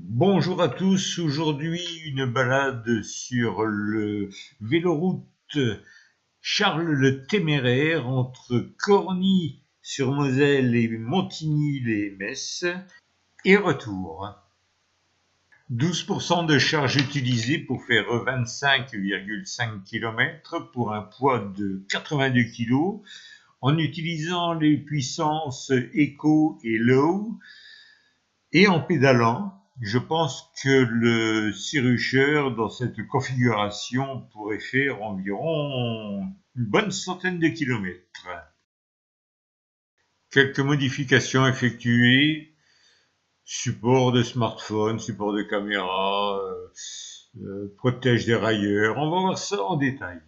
Bonjour à tous, aujourd'hui une balade sur le véloroute Charles le Téméraire entre Corny-sur-Moselle et Montigny-les-Messes et retour. 12% de charge utilisée pour faire 25,5 km pour un poids de 82 kg en utilisant les puissances Eco et Low et en pédalant. Je pense que le Sirucher, dans cette configuration, pourrait faire environ une bonne centaine de kilomètres. Quelques modifications effectuées, support de smartphone, support de caméra, protège des railleurs, on va voir ça en détail.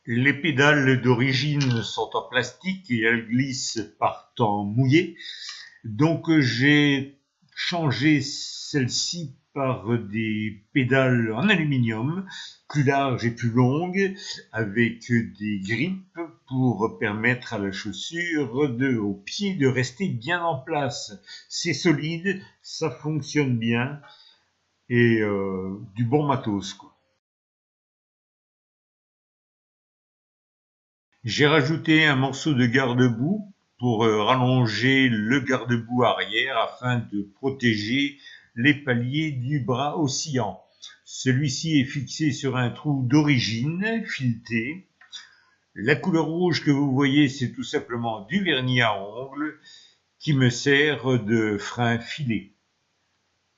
Les pédales d'origine sont en plastique et elles glissent par temps mouillé, donc j'ai changé celle-ci par des pédales en aluminium, plus larges et plus longues, avec des grippes pour permettre à la chaussure au pied de rester bien en place. C'est solide, ça fonctionne bien et du bon matos, quoi. J'ai rajouté un morceau de garde-boue pour rallonger le garde-boue arrière afin de protéger les paliers du bras oscillant. Celui-ci est fixé sur un trou d'origine fileté. La couleur rouge que vous voyez, c'est tout simplement du vernis à ongles qui me sert de frein filé.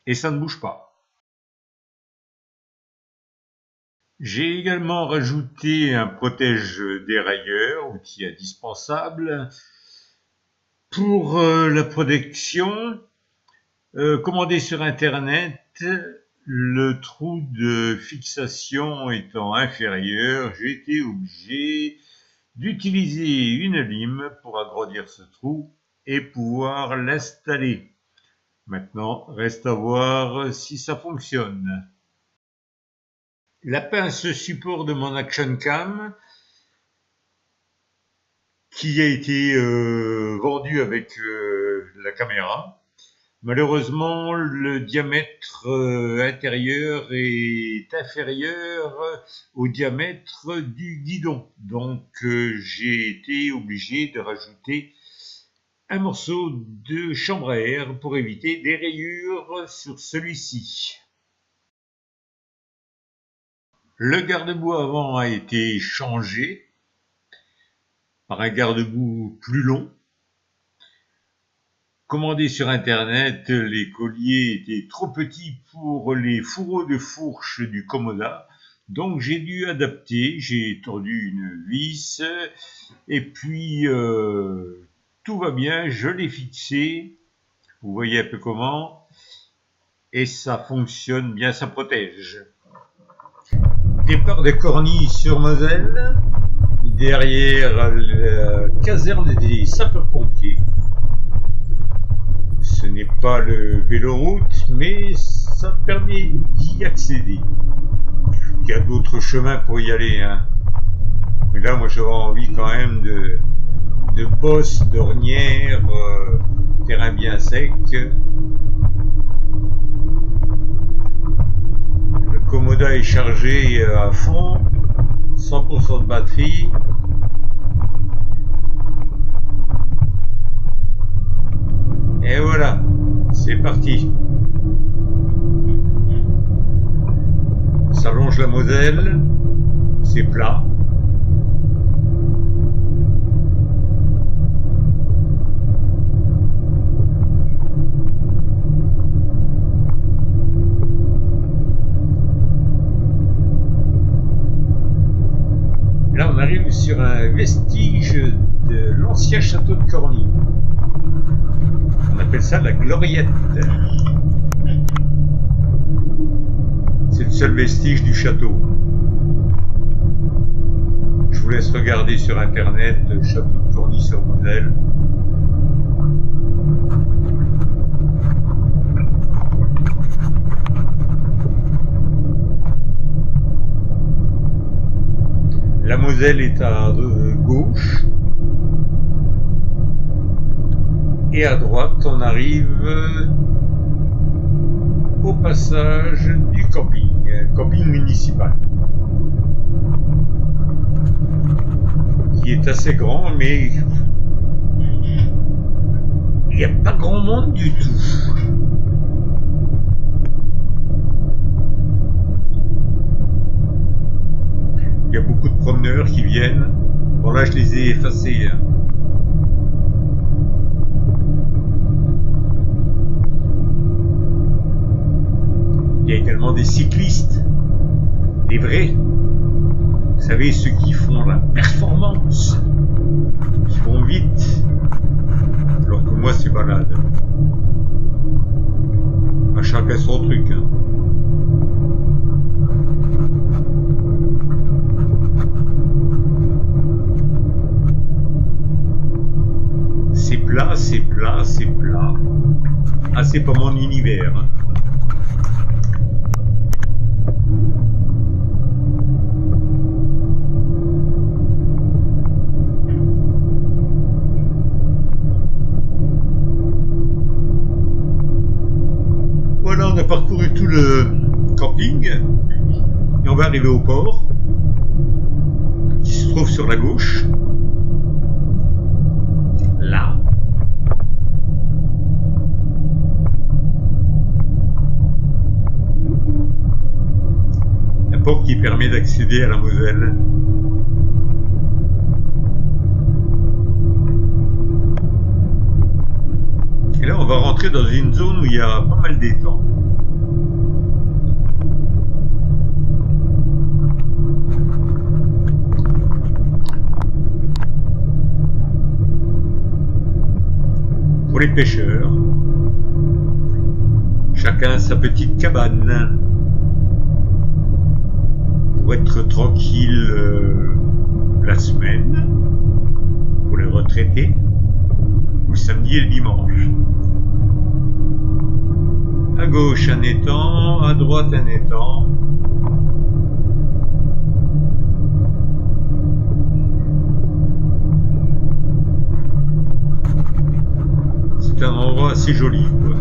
Et ça ne bouge pas. J'ai également rajouté un protège dérailleur, outil indispensable. Pour la protection, commandé sur internet, le trou de fixation étant inférieur, j'ai été obligé d'utiliser une lime pour agrandir ce trou et pouvoir l'installer. Maintenant, reste à voir si ça fonctionne. La pince support de mon Action Cam, qui a été vendu avec la caméra. Malheureusement, le diamètre intérieur est inférieur au diamètre du guidon. Donc, j'ai été obligé de rajouter un morceau de chambre à air pour éviter des rayures sur celui-ci. Le garde-boue avant a été changé par un garde-boue plus long. Commandé sur internet, les colliers étaient trop petits pour les fourreaux de fourche du Comoda, donc j'ai dû adapter, j'ai tordu une vis, et puis tout va bien, je l'ai fixé, vous voyez un peu comment, et ça fonctionne bien, ça protège. Départ de Corny-sur-Moselle, derrière la caserne des sapeurs-pompiers. Ce n'est pas le véloroute, mais ça permet d'y accéder. Il y a d'autres chemins pour y aller, hein. Mais là, moi, j'aurais envie quand même de bosses, d'ornières, terrain bien sec. Le Comoda est chargé à fond, 100% de batterie. Et voilà, c'est parti. Ça longe la Moselle, c'est plat. Là, on arrive sur un vestige de l'ancien château de Corny. On appelle ça la gloriette. C'est le seul vestige du château. Je vous laisse regarder sur internet le château de Corny-sur-Moselle. La Moselle est à gauche. Et à droite, on arrive au passage du camping municipal, qui est assez grand, mais il n'y a pas grand monde du tout. Il y a beaucoup de promeneurs qui viennent. Bon, là, je les ai effacés. Il y a également des cyclistes, des vrais. Vous savez, ceux qui font la performance, qui vont vite, alors que moi, c'est balade. À chacun son truc. Hein. C'est plat, c'est plat, c'est plat. Ah, c'est pas mon univers. Voilà, on a parcouru tout le camping et on va arriver au port qui se trouve sur la gauche. Là. Un port qui permet d'accéder à la Moselle. Et là, on va rentrer dans une zone où il y a pas mal d'étangs. Pour les pêcheurs, chacun sa petite cabane pour être tranquille la semaine, pour les retraités, ou le samedi et le dimanche. À gauche un étang, à droite un étang. C'est un endroit assez joli, quoi.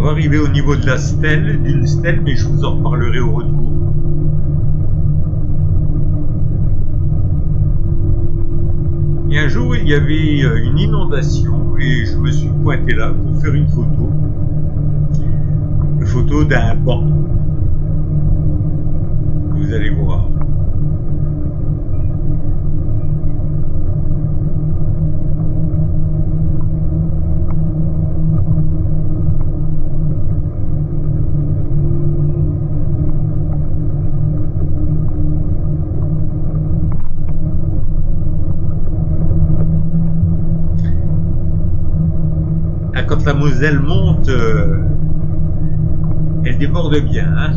Arrivé au niveau de la stèle, d'une stèle, mais je vous en reparlerai au retour. Et un jour, il y avait une inondation et je me suis pointé là pour faire une photo. Une photo d'un banc. Vous allez voir. Quand la Moselle monte, elle déborde bien. Hein.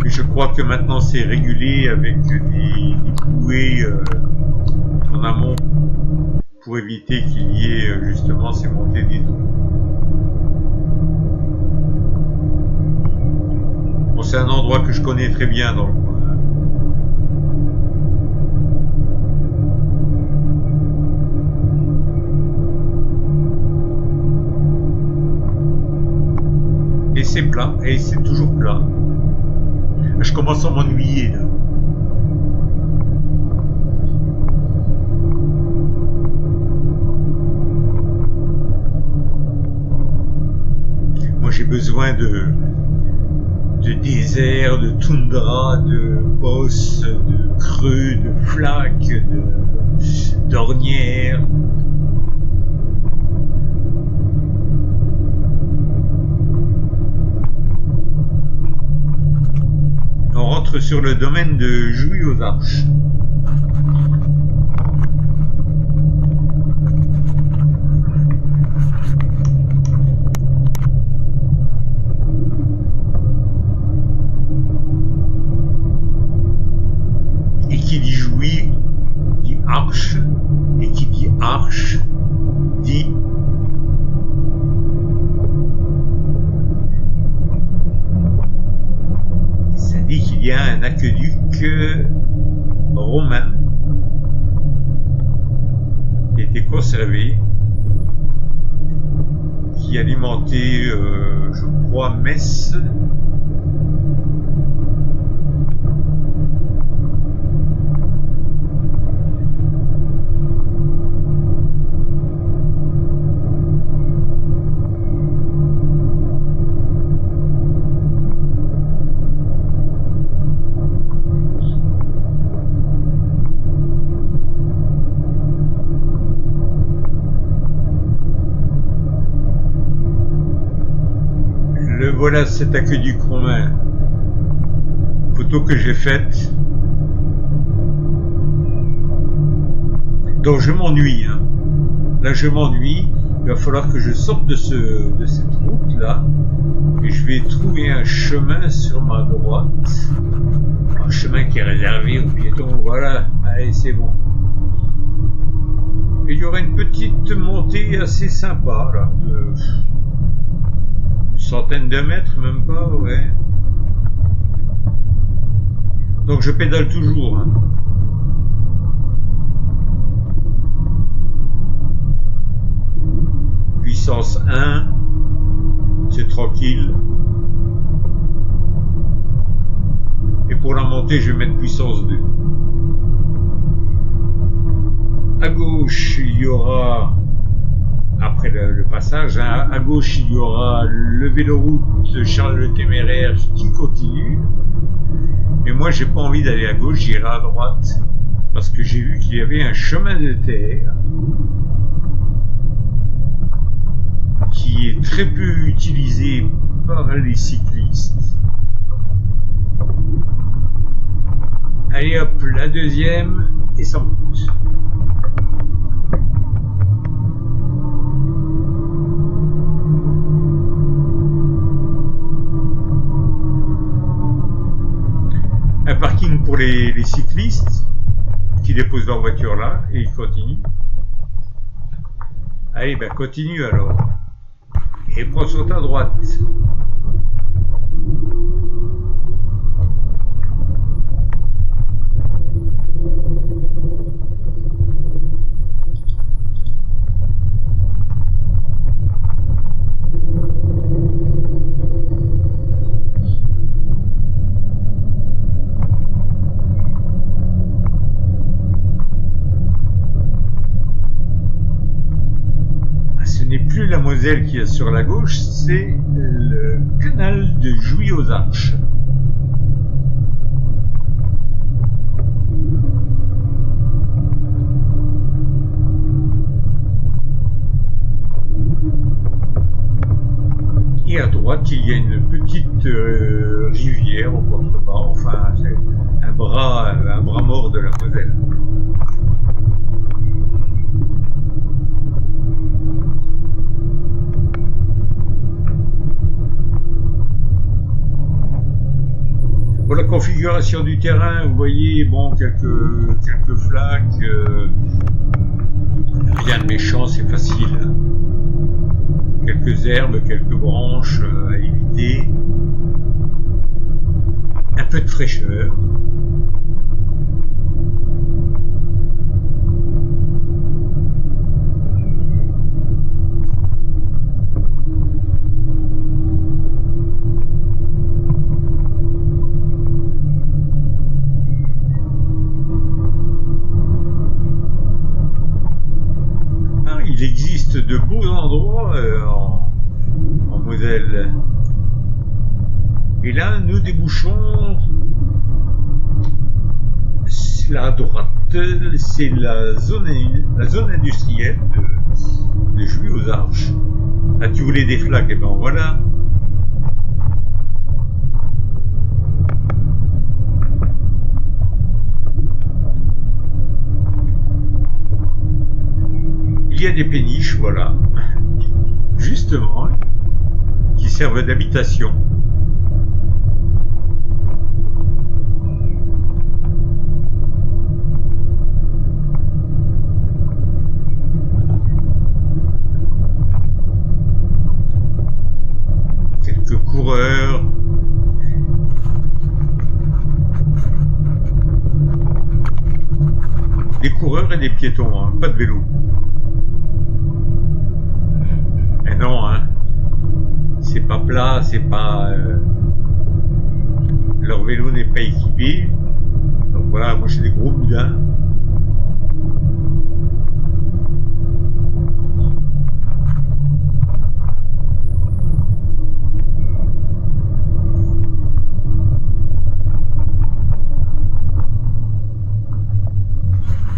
Mais je crois que maintenant c'est régulé avec des bouées en amont pour éviter qu'il y ait justement ces montées des eaux. Bon, c'est un endroit que je connais très bien dans le coin. Et c'est plat, et c'est toujours plat. Je commence à m'ennuyer là. Moi j'ai besoin de désert, de toundra, de bosses, de creux, de flaques, d'ornières. entre sur le domaine de Jouy aux Arches. Et qui dit Jouy dit Arche, et qui dit Arche dit qu'il y a un aqueduc romain qui a été conservé, qui alimentait, je crois, Metz. Voilà cet aqueduc romain, photo que j'ai faite, donc je m'ennuie, hein. Là je m'ennuie, il va falloir que je sorte de cette route là, et je vais trouver un chemin sur ma droite, un chemin qui est réservé aux piétons, voilà, allez c'est bon. Et il y aura une petite montée assez sympa là, centaine de mètres, même pas, ouais. Donc je pédale toujours. Hein. Puissance 1, c'est tranquille. Et pour la montée, je vais mettre puissance 2. À gauche, il y aura... Après le passage, hein, à gauche, il y aura le véloroute Charles le Téméraire qui continue. Et moi, j'ai pas envie d'aller à gauche, j'irai à droite. Parce que j'ai vu qu'il y avait un chemin de terre qui est très peu utilisé par les cyclistes. Allez hop, la deuxième, et ça monte. Un parking pour les cyclistes qui déposent leur voiture là et ils continuent. Allez, ben continue alors. Et prends sur ta droite. Plus la Moselle qui est sur la gauche, c'est le canal de Jouy aux Arches. Et à droite, il y a une petite rivière au contrebas, enfin c'est un bras mort de la Moselle. Pour la configuration du terrain, vous voyez, bon, quelques flaques, rien de méchant, c'est facile. Hein. Quelques herbes, quelques branches à éviter, un peu de fraîcheur. Il existe de beaux endroits en Moselle. Et là, nous débouchons à droite, c'est la zone industrielle de Jouy aux Arches. Là, tu voulais des flaques, et ben voilà. y a des péniches, voilà, justement, qui servent d'habitation. Quelques coureurs. Des coureurs et des piétons, hein, pas de vélo. Et non, hein, c'est pas plat, c'est pas... leur vélo n'est pas équipé. Donc voilà, moi j'ai des gros boudins.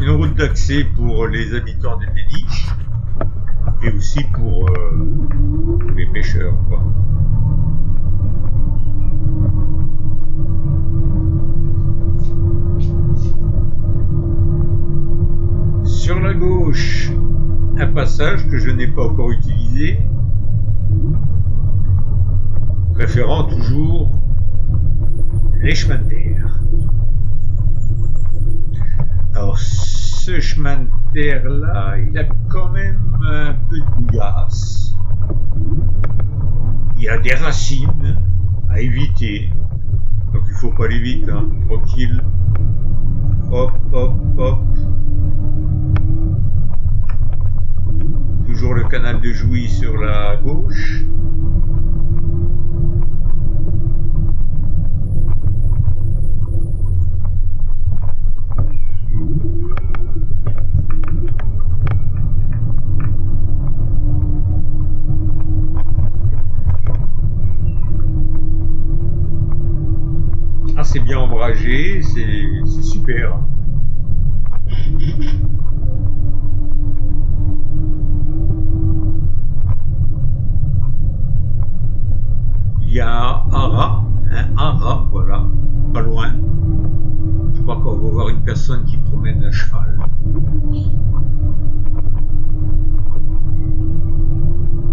Une route d'accès pour les habitants des péniches et aussi pour les pêcheurs, quoi. Sur la gauche, un passage que je n'ai pas encore utilisé, préférant toujours les chemins de terre. Alors, ce chemin de terre là, il a quand même un peu de bouillasse. Il y a des racines à éviter. Donc il faut pas aller vite, hein, tranquille. Hop, hop, hop. Toujours le canal de Jouy sur la gauche. C'est bien ombragé, c'est super. Il y a un haras, voilà, pas loin. Je crois qu'on va voir une personne qui promène un cheval.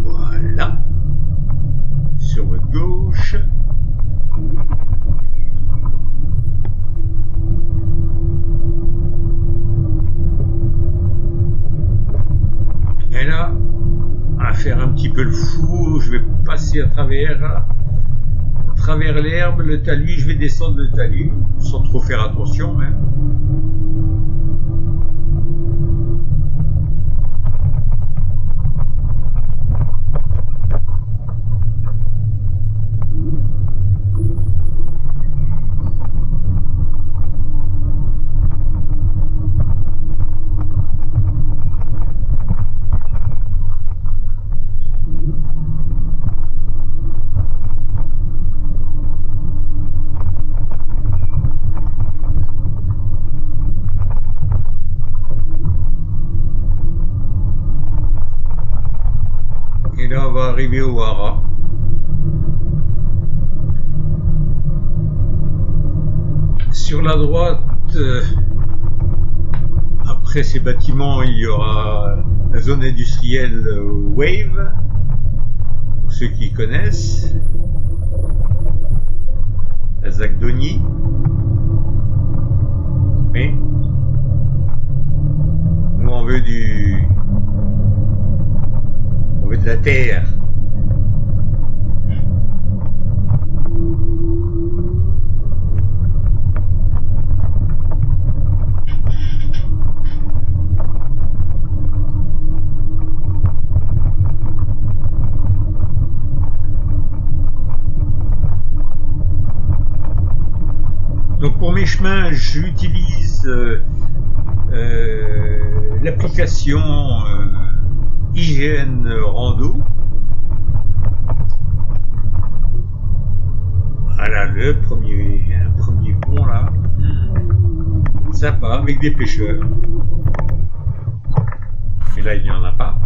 Voilà. Sur votre gauche. Et là, à faire un petit peu le fou, je vais passer à travers l'herbe, le talus, je vais descendre le talus, sans trop faire attention même. Et là, on va arriver au haras. Sur la droite, après ces bâtiments, il y aura la zone industrielle Wave, pour ceux qui connaissent, la Zagdonie. Mais nous on veut de la terre. Donc pour mes chemins, j'utilise l'application IGN Rando. Voilà un premier pont là, sympa avec des pêcheurs. Mais là il n'y en a pas.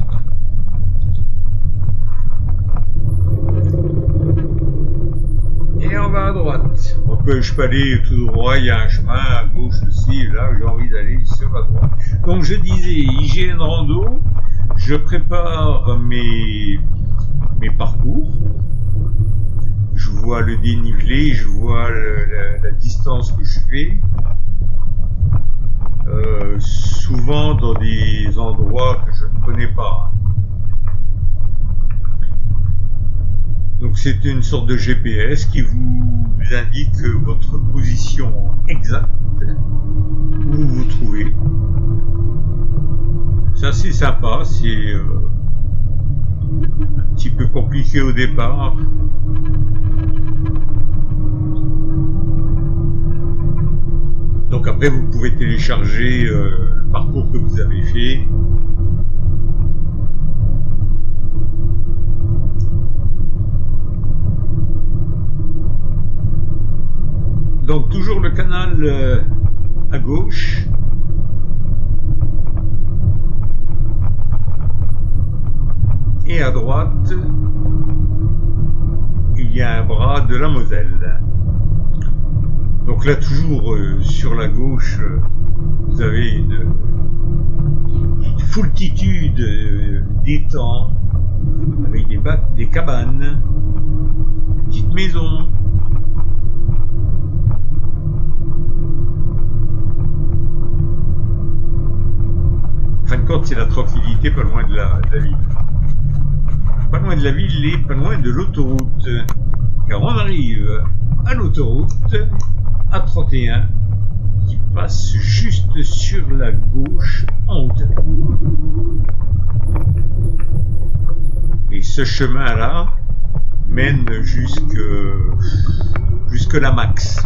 Et on va à droite. Je peux aller tout droit, il y a un chemin à gauche aussi, là j'ai envie d'aller sur la droite. Donc je disais IGN Rando, je prépare mes parcours. Je vois le dénivelé, je vois la distance que je fais. Souvent dans des endroits que je ne connais pas. Donc c'est une sorte de GPS qui vous indique votre position exacte, où vous vous trouvez. C'est assez sympa, c'est un petit peu compliqué au départ. Donc après vous pouvez télécharger le parcours que vous avez fait. Donc toujours le canal à gauche. Et à droite, il y a un bras de la Moselle. Donc là toujours sur la gauche, vous avez une foultitude d'étangs avec des cabanes, des petites maisons. En fin de compte, c'est la tranquillité pas loin de la ville. Pas loin de la ville et pas loin de l'autoroute. Car on arrive à l'autoroute A31 qui passe juste sur la gauche en hauteur. Et ce chemin-là mène jusque la Max.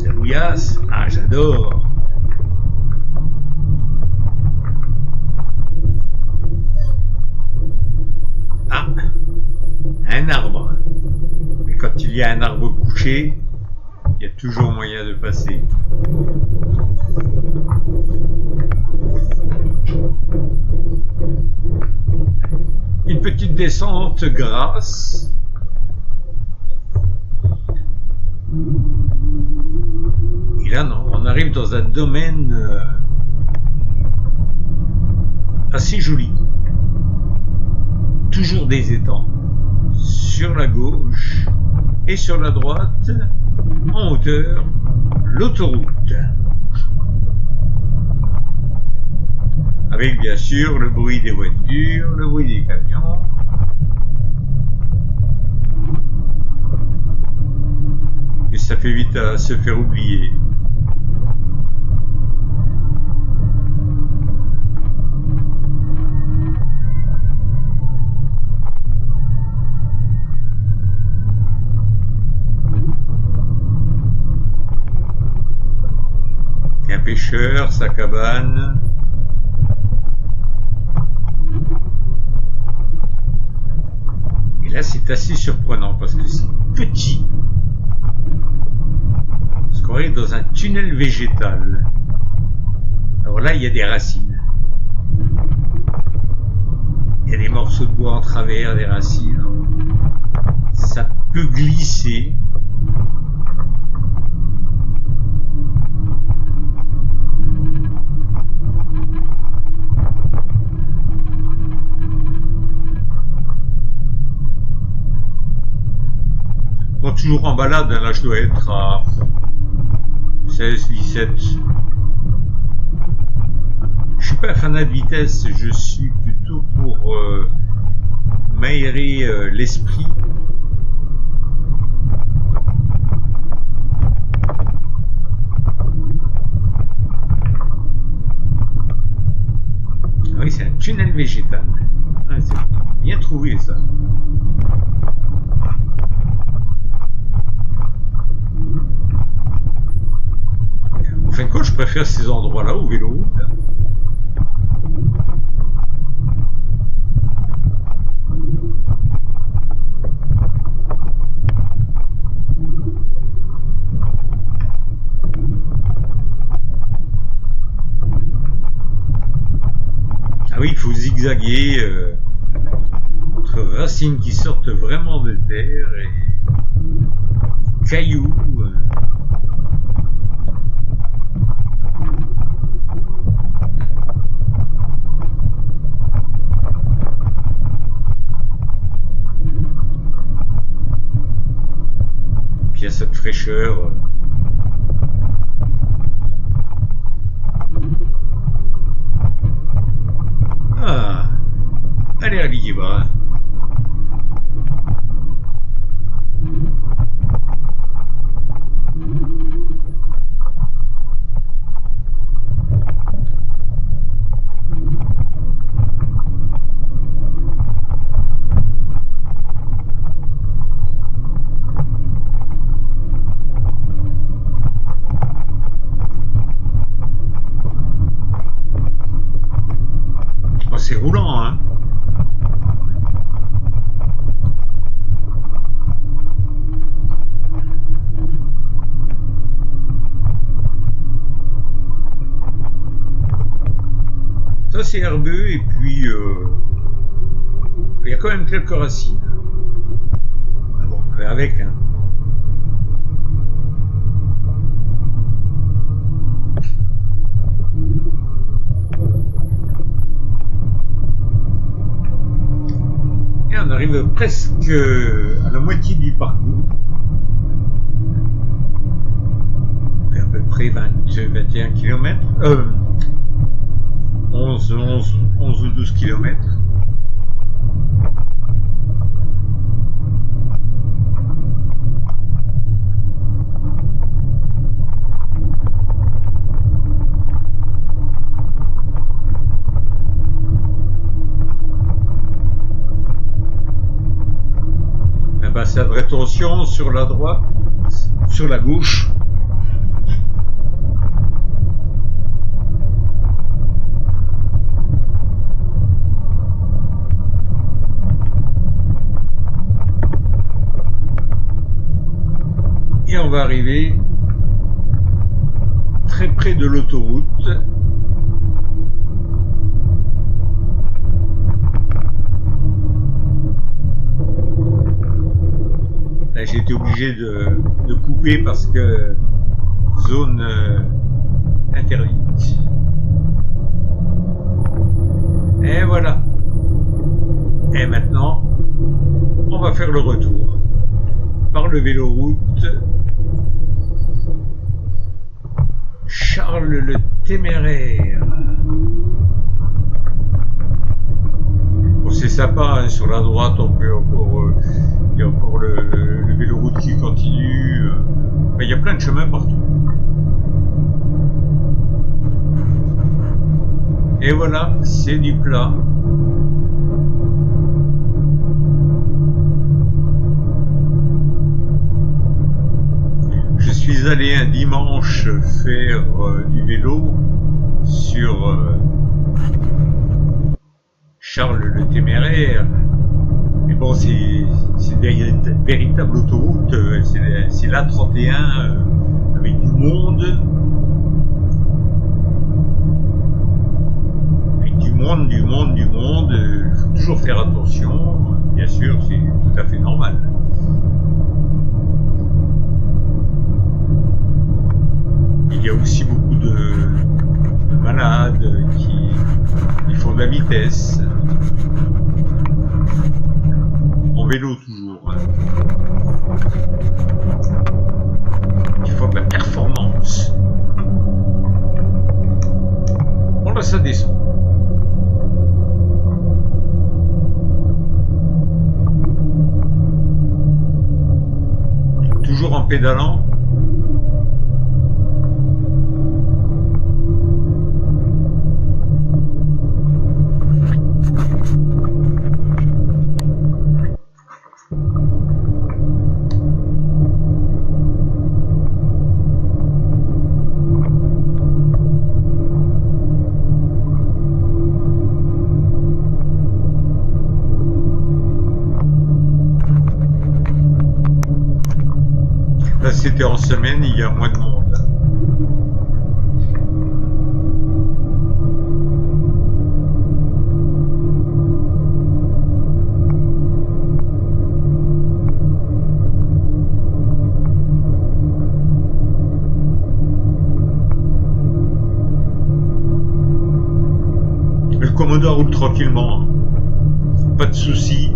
La Bouillasse, ah j'adore. Ah, un arbre. Mais quand il y a un arbre couché, il y a toujours moyen de passer. Une petite descente grasse. Et là, non, on arrive dans un domaine assez joli. Toujours des étangs sur la gauche et sur la droite, en hauteur, l'autoroute. Avec bien sûr le bruit des voitures, le bruit des camions. Et ça fait vite à se faire oublier. Un pêcheur, sa cabane. Et là, c'est assez surprenant parce que c'est petit. Parce qu'on est dans un tunnel végétal. Alors là, il y a des racines. Il y a des morceaux de bois en travers, des racines. Ça peut glisser. Bon, toujours en balade, là je dois être à 16, 17. Je suis pas un fanat de vitesse, je suis plutôt pour m'aérer l'esprit. Ah oui, c'est un tunnel végétal. Ah, c'est bien trouvé ça. En fin de compte, je préfère ces endroits-là au vélo. Ah oui, il faut zigzaguer entre racines qui sortent vraiment de terre et cailloux. y a cette fraîcheur. Ah, allez, habillez-vous. Oh, c'est roulant, hein. Ça, c'est herbeux, et puis il y a quand même quelques racines. Ah bon, on fait avec, hein. Et on arrive presque à la moitié du parcours. On fait à peu près 21 km. 11 ou 12 km. Eh ben, ça devrait attention sur la droite, sur la gauche. Et on va arriver très près de l'autoroute. Là, j'ai été obligé de couper parce que zone interdite. Et voilà. Et maintenant, on va faire le retour par le véloroute Charles le Téméraire. Bon, c'est sympa, hein, sur la droite on peut encore il y a encore le véloroute qui continue. Enfin, il y a plein de chemins partout. Et voilà, c'est du plat. Je suis allé un dimanche faire du vélo sur Charles le Téméraire. Mais bon, c'est une véritable autoroute, c'est l'A31 avec du monde. Avec du monde. Il faut toujours faire attention, bien sûr, c'est tout à fait normal. Il y a aussi beaucoup de malades qui font de la vitesse. En vélo toujours. Qui font de la performance. Bon là ça descend. Toujours en pédalant. Là, c'était en semaine, il y a moins de monde. Le Commodore roule tranquillement. Pas de soucis.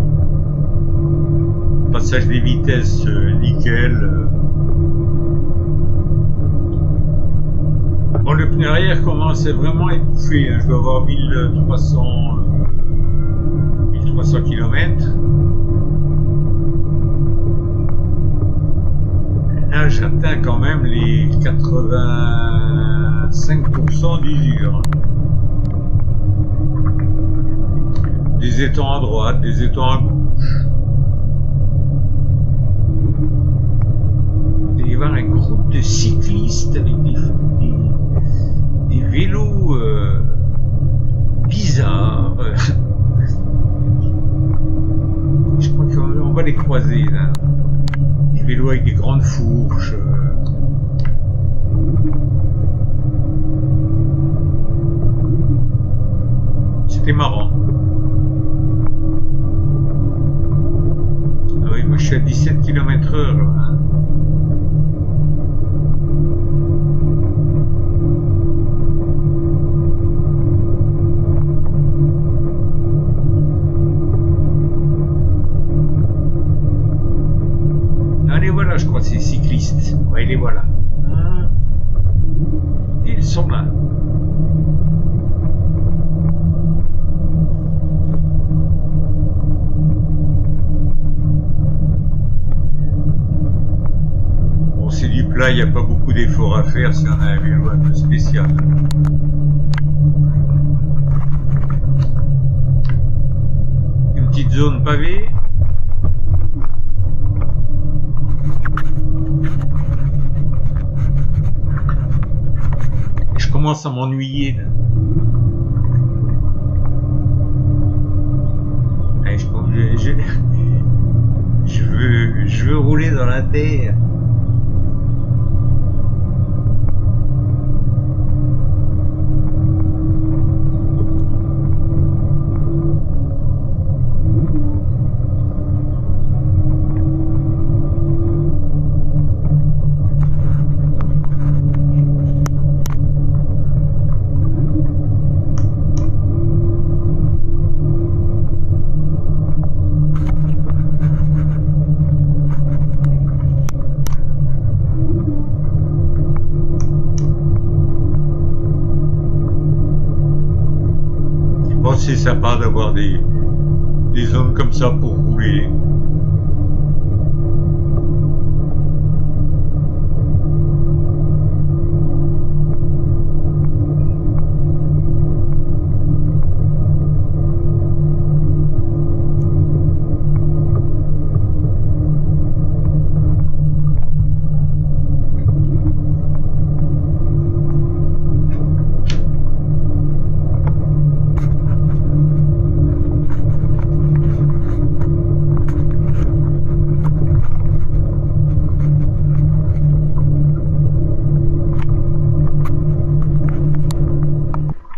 Passage des vitesses nickel. Bon, le pneu arrière commence vraiment à étouffer, hein. Je dois avoir 1300 km. Là, j'atteins quand même les 85% d'usure. Des étangs à droite, des étangs à gauche. Il va y avoir un groupe de cyclistes avec des vélos bizarres. Je crois qu'on va les croiser là. Des vélos avec des grandes fourches. C'était marrant. Ah oui, moi je suis à 17 km/h là. Allez, voilà, je crois, ces cyclistes. Ouais, les voilà. Ils sont là. Bon, c'est du plat, il n'y a pas beaucoup d'efforts à faire si on a un vélo un peu spécial. Une petite zone pavée. Je commence à m'ennuyer là. Allez, je veux rouler dans la terre. Bon, c'est sympa d'avoir des zones comme ça pour rouler.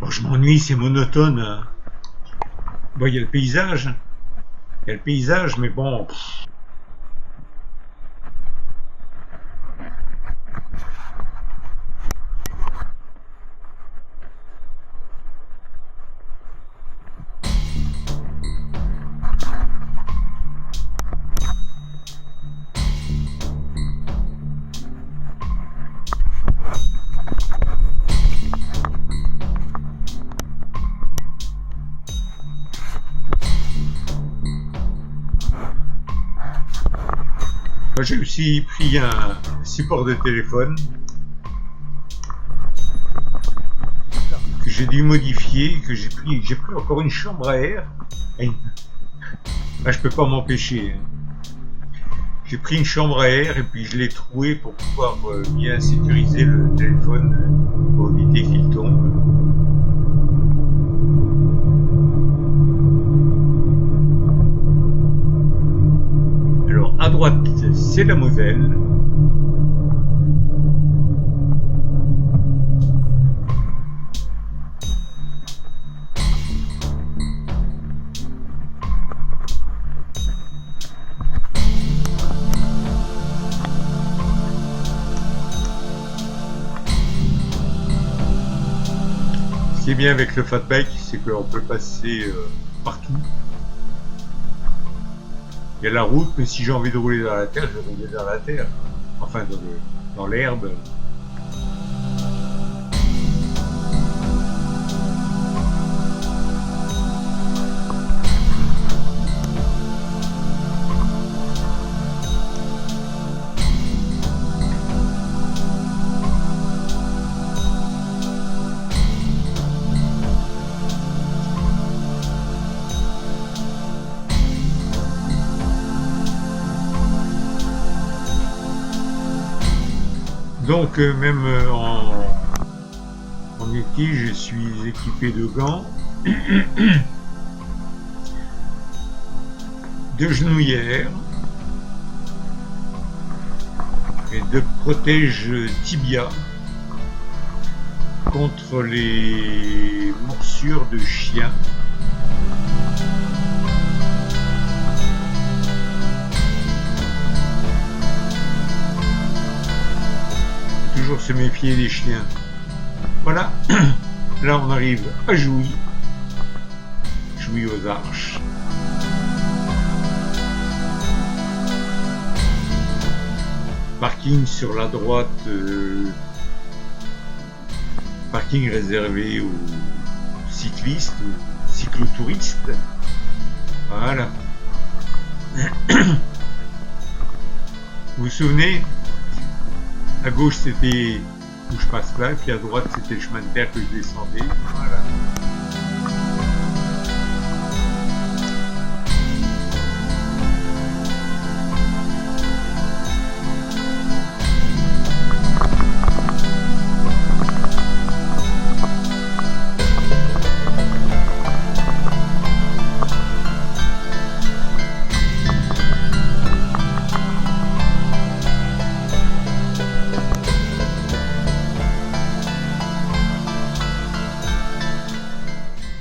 Je m'ennuie, c'est monotone. Bon, il y a le paysage. Il y a le paysage, mais bon. Moi, j'ai aussi pris un support de téléphone que j'ai dû modifier, que j'ai pris encore une chambre à air. Et, là, je peux pas m'empêcher. J'ai pris une chambre à air et puis je l'ai troué pour pouvoir bien sécuriser le téléphone pour éviter qu'il tombe. Alors à droite, c'est la Moselle. Ce qui est bien avec le fatbike, c'est qu'on peut passer partout. Il y a la route, mais si j'ai envie de rouler dans la terre, je vais rouler dans la terre. Enfin, dans l'herbe. Donc même en été, je suis équipé de gants, de genouillères et de protège tibia contre les morsures de chiens. Toujours se méfier des chiens. Voilà, là on arrive à Jouy aux Arches. Parking sur la droite, parking réservé aux cyclistes, aux cyclotouristes. Voilà. Vous vous souvenez, à gauche c'était où je passe là, puis à droite c'était le chemin de terre que je descendais. Voilà.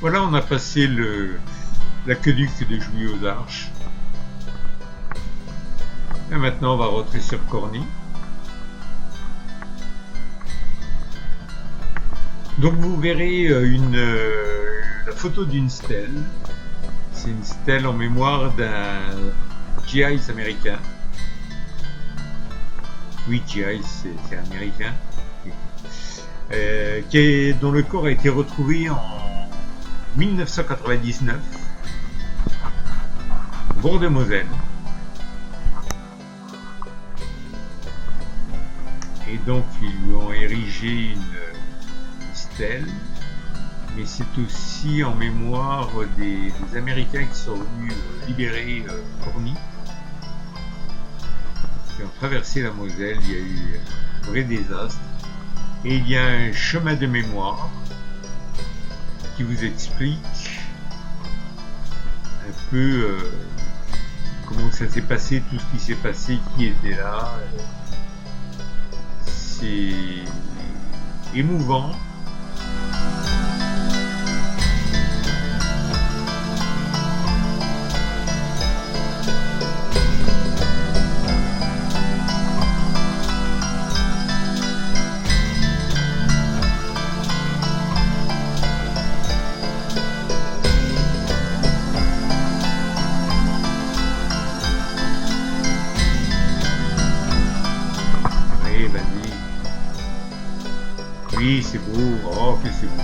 Voilà, on a passé l'aqueduc de Jouy aux Arches. Et maintenant, on va rentrer sur Corny. Donc, vous verrez la photo d'une stèle. C'est une stèle en mémoire d'un GI américain. Oui, GI, c'est américain. Dont le corps a été retrouvé en 1999, Bourg-de-Moselle. Et donc ils lui ont érigé une stèle, mais c'est aussi en mémoire des Américains qui sont venus libérer Corny, qui ont traversé la Moselle. Il y a eu un vrai désastre, et il y a un chemin de mémoire qui vous explique un peu comment ça s'est passé, tout ce qui s'est passé, qui était là. C'est émouvant. Oui, c'est beau. Oh, que c'est beau.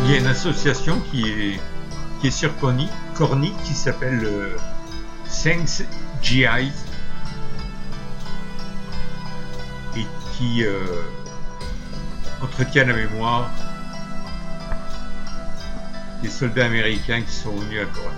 Il y a une association qui est sur Corny qui s'appelle Thanks GI, et qui entretient la mémoire des soldats américains qui sont venus à Corny.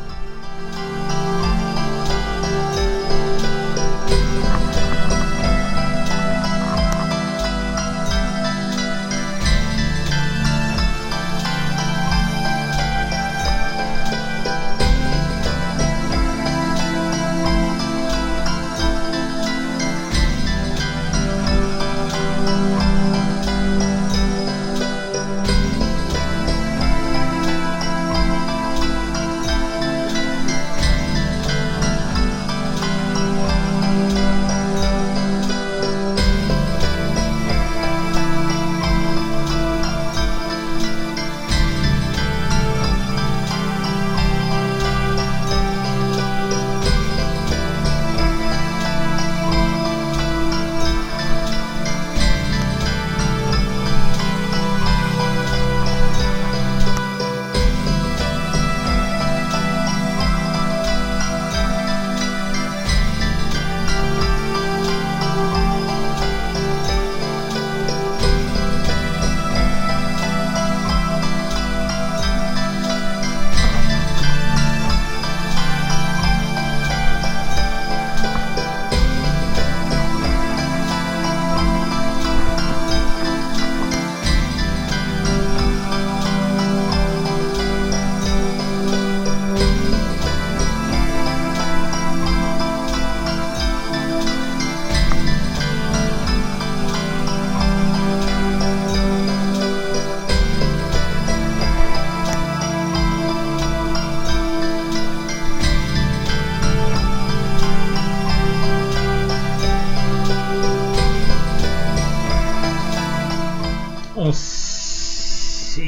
on s'est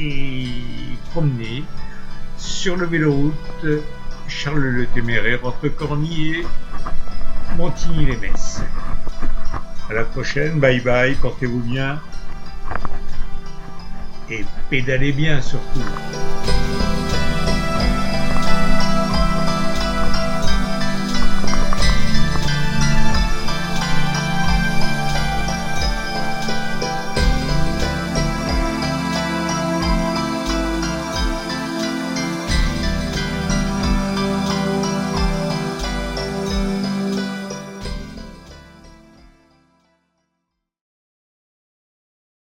promené sur le véloroute Charles le Téméraire entre Corny et Montigny-les-Metz. À la prochaine, bye bye, portez-vous bien et pédalez bien surtout.